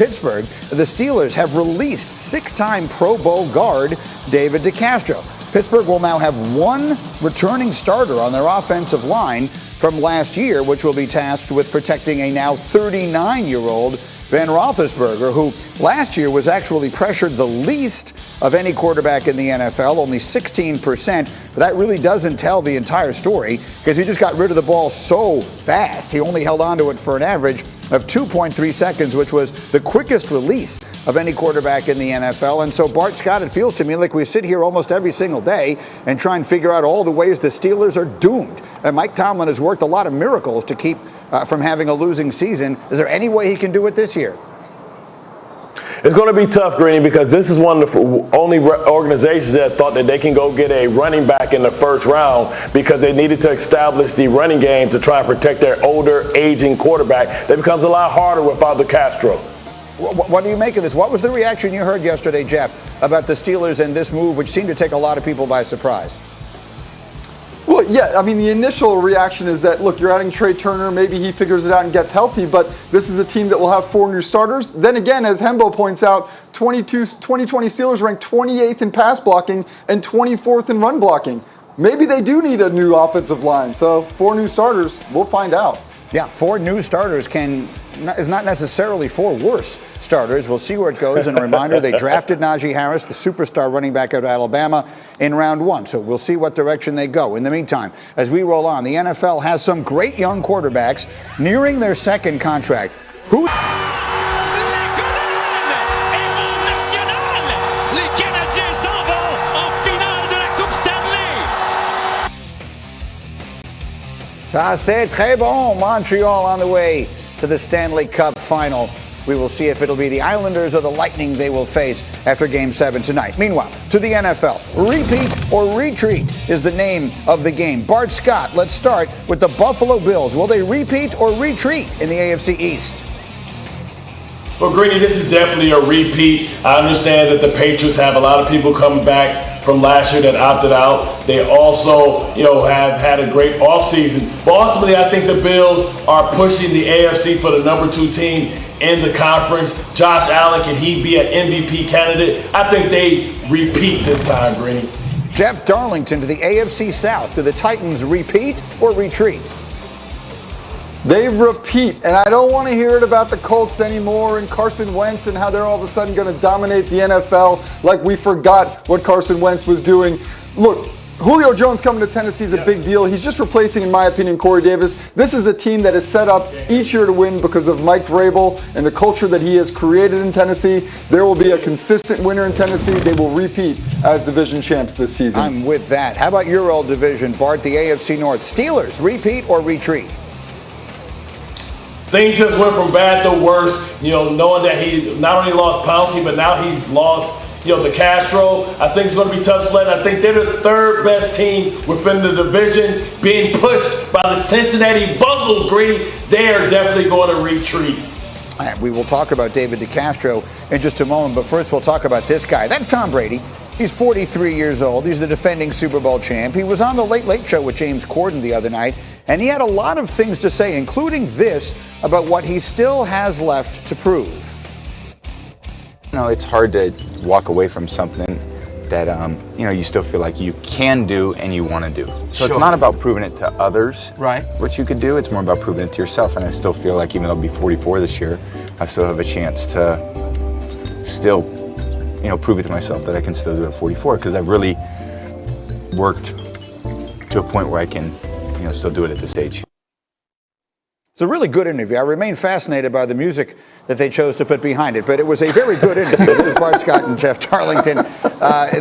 Pittsburgh, the Steelers have released six-time Pro Bowl guard David DeCastro. Pittsburgh will now have one returning starter on their offensive line from last year, which will be tasked with protecting a now 39-year-old Ben Roethlisberger, who last year was actually pressured the least of any quarterback in the NFL, only 16%. But that really doesn't tell the entire story because he just got rid of the ball so fast. He only held on to it for an average of 2.3 seconds, which was the quickest release of any quarterback in the NFL. And so, Bart Scott, it feels to me like we sit here almost every single day and try and figure out all the ways the Steelers are doomed. And Mike Tomlin has worked a lot of miracles to keep from having a losing season. Is there any way he can do it this year? It's going to be tough, Greeny, because this is one of the only organizations that thought that they can go get a running back in the first round because they needed to establish the running game to try and protect their older, aging quarterback. That becomes a lot harder without DeCastro. What do you make of this? What was the reaction you heard yesterday, Jeff, about the Steelers and this move, which seemed to take a lot of people by surprise? Well, yeah, I mean, the initial reaction is that, look, you're adding Trey Turner. Maybe he figures it out and gets healthy, but this is a team that will have four new starters. Then again, as Hembo points out, 2020 Steelers ranked 28th in pass blocking and 24th in run blocking. Maybe they do need a new offensive line. So four new starters, we'll find out. Yeah, four new starters is not necessarily four worse starters. We'll see where it goes. And a reminder, they drafted Najee Harris, the superstar running back out of Alabama, in round one. So we'll see what direction they go. In the meantime, as we roll on, the NFL has some great young quarterbacks nearing their second contract. Who... Ça c'est très bon. Montreal on the way to the Stanley Cup final. We will see if it'll be the Islanders or the Lightning they will face after Game 7 tonight. Meanwhile, to the NFL, repeat or retreat is the name of the game. Bart Scott, let's start with the Buffalo Bills. Will they repeat or retreat in the AFC East? Well, Greeny, this is definitely a repeat. I understand that the Patriots have a lot of people coming back from last year that opted out. They also, have had a great offseason. But ultimately, I think the Bills are pushing the AFC for the number 2 team in the conference. Josh Allen, can he be an MVP candidate? I think they repeat this time, Greeny. Jeff Darlington to the AFC South. Do the Titans repeat or retreat? They repeat, and I don't want to hear it about the Colts anymore and Carson Wentz and how they're all of a sudden going to dominate the NFL like we forgot what Carson Wentz was doing. Look, Julio Jones coming to Tennessee is a big deal. He's just replacing, in my opinion, Corey Davis. This is a team that is set up each year to win because of Mike Vrabel and the culture that he has created in Tennessee. There will be a consistent winner in Tennessee. They will repeat as division champs this season. I'm with that. How about your old division, Bart, the AFC North? Steelers, repeat or retreat? Things just went from bad to worse, knowing that he not only lost Pouncey, but now he's lost, DeCastro. I think it's going to be tough sledding. I think they're the third best team within the division, being pushed by the Cincinnati Bengals, Greeny. They are definitely going to retreat. We will talk about David DeCastro in just a moment, but first we'll talk about this guy. That's Tom Brady. He's 43 years old. He's the defending Super Bowl champ. He was on the Late Late Show with James Corden the other night, and he had a lot of things to say, including this about what he still has left to prove. It's hard to walk away from something that, you still feel like you can do and you want to do. So It's not about proving it to others, right, what you could do. It's more about proving it to yourself. And I still feel like even though I'll be 44 this year, I still have a chance to still, prove it to myself that I can still do it at 44 because I've really worked to a point where I can, still do it at this age. It's a really good interview. I remain fascinated by the music that they chose to put behind it, but it was a very good interview. There's Bart Scott and Jeff Darlington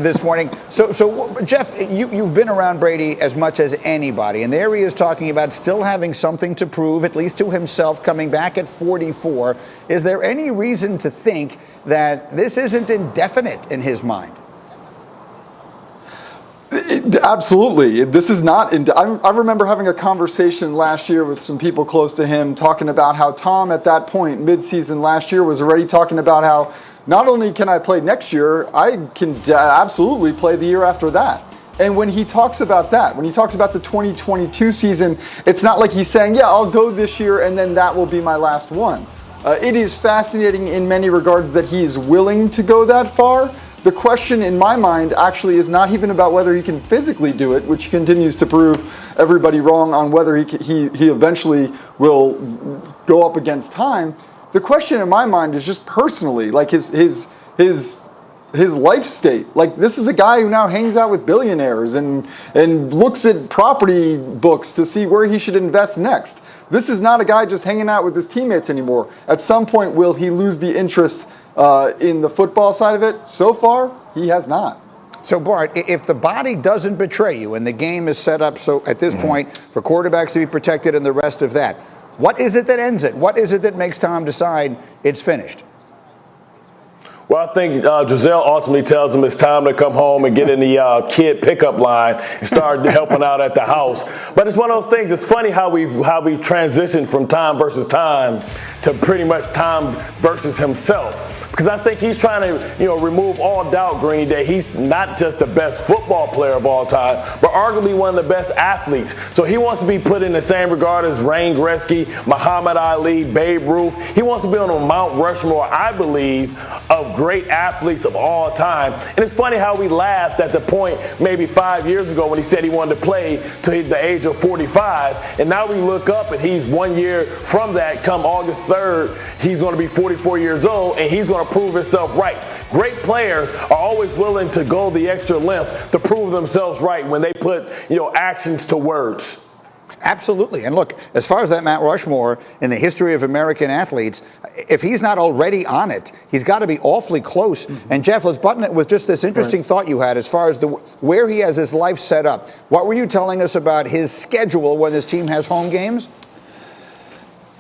this morning. So Jeff, you've been around Brady as much as anybody, and there he is talking about still having something to prove, at least to himself, coming back at 44. Is there any reason to think that this isn't indefinite in his mind? Absolutely. This is not. I remember having a conversation last year with some people close to him talking about how Tom at that point, mid-season last year, was already talking about how not only can I play next year, I can absolutely play the year after that. And when he talks about that, when he talks about the 2022 season, it's not like he's saying, yeah, I'll go this year and then that will be my last one. It is fascinating in many regards that he is willing to go that far. The question in my mind actually is not even about whether he can physically do it, which continues to prove everybody wrong on whether he eventually will go up against time. The question in my mind is just personally, like his life state. Like, this is a guy who now hangs out with billionaires and looks at property books to see where he should invest next. This is not a guy just hanging out with his teammates anymore. At some point, will he lose the interest in the football side of it? So far, he has not. So, Bart, if the body doesn't betray you and the game is set up so at this point for quarterbacks to be protected and the rest of that, what is it that ends it? What is it that makes Tom decide it's finished? Well, I think Giselle ultimately tells him it's time to come home and get in the kid pickup line and start helping out at the house. But it's one of those things. It's funny how we transitioned from Tom versus time to pretty much Tom versus himself. Because I think he's trying to, remove all doubt, Greeny, that he's not just the best football player of all time, but arguably one of the best athletes. So he wants to be put in the same regard as Wayne Gretzky, Muhammad Ali, Babe Ruth. He wants to be on a Mount Rushmore, I believe, of great athletes of all time. And it's funny how we laughed at the point maybe 5 years ago when he said he wanted to play to the age of 45. And now we look up and he's 1 year from that. Come August 3rd, he's going to be 44 years old, and he's going to prove himself right. Great players are always willing to go the extra length to prove themselves right when they put, actions to words. Absolutely. And look, as far as that Mount Rushmore in the history of American athletes, if he's not already on it, he's got to be awfully close. And Jeff, let's button it with just this interesting thought you had as far as where he has his life set up. What were you telling us about his schedule when his team has home games?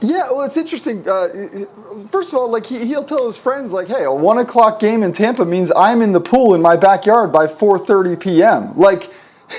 Yeah, well, it's interesting. First of all, like he'll tell his friends, like, "Hey, a 1 o'clock game in Tampa means I'm in the pool in my backyard by 4:30 p.m." Like,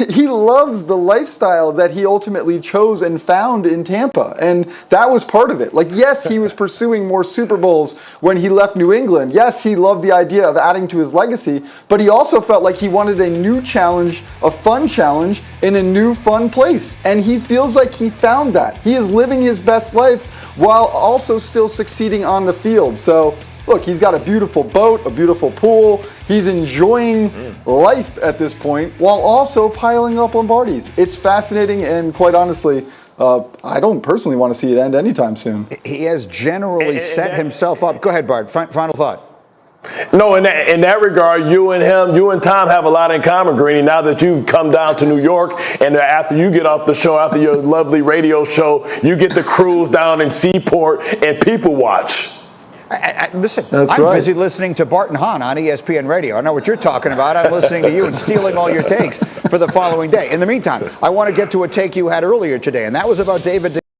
he loves the lifestyle that he ultimately chose and found in Tampa, and that was part of it. Like, yes, he was pursuing more Super Bowls when he left New England. Yes, he loved the idea of adding to his legacy, but he also felt like he wanted a new challenge, a fun challenge in a new fun place, and he feels like he found that. He is living his best life while also still succeeding on the field. So, look, he's got a beautiful boat, a beautiful pool. He's enjoying life at this point while also piling up Lombardis. It's fascinating, and quite honestly, I don't personally want to see it end anytime soon. He has generally set himself up. Go ahead, Bart. Final thought. No, in that regard, you and Tom have a lot in common, Greeny. Now that you've come down to New York, and after you get off the show, after your lovely radio show, you get the cruise down in Seaport and people watch. Listen, That's I'm right. busy listening to Bart and Hahn on ESPN Radio. I know what you're talking about. I'm listening to you and stealing all your takes for the following day. In the meantime, I want to get to a take you had earlier today, and that was about David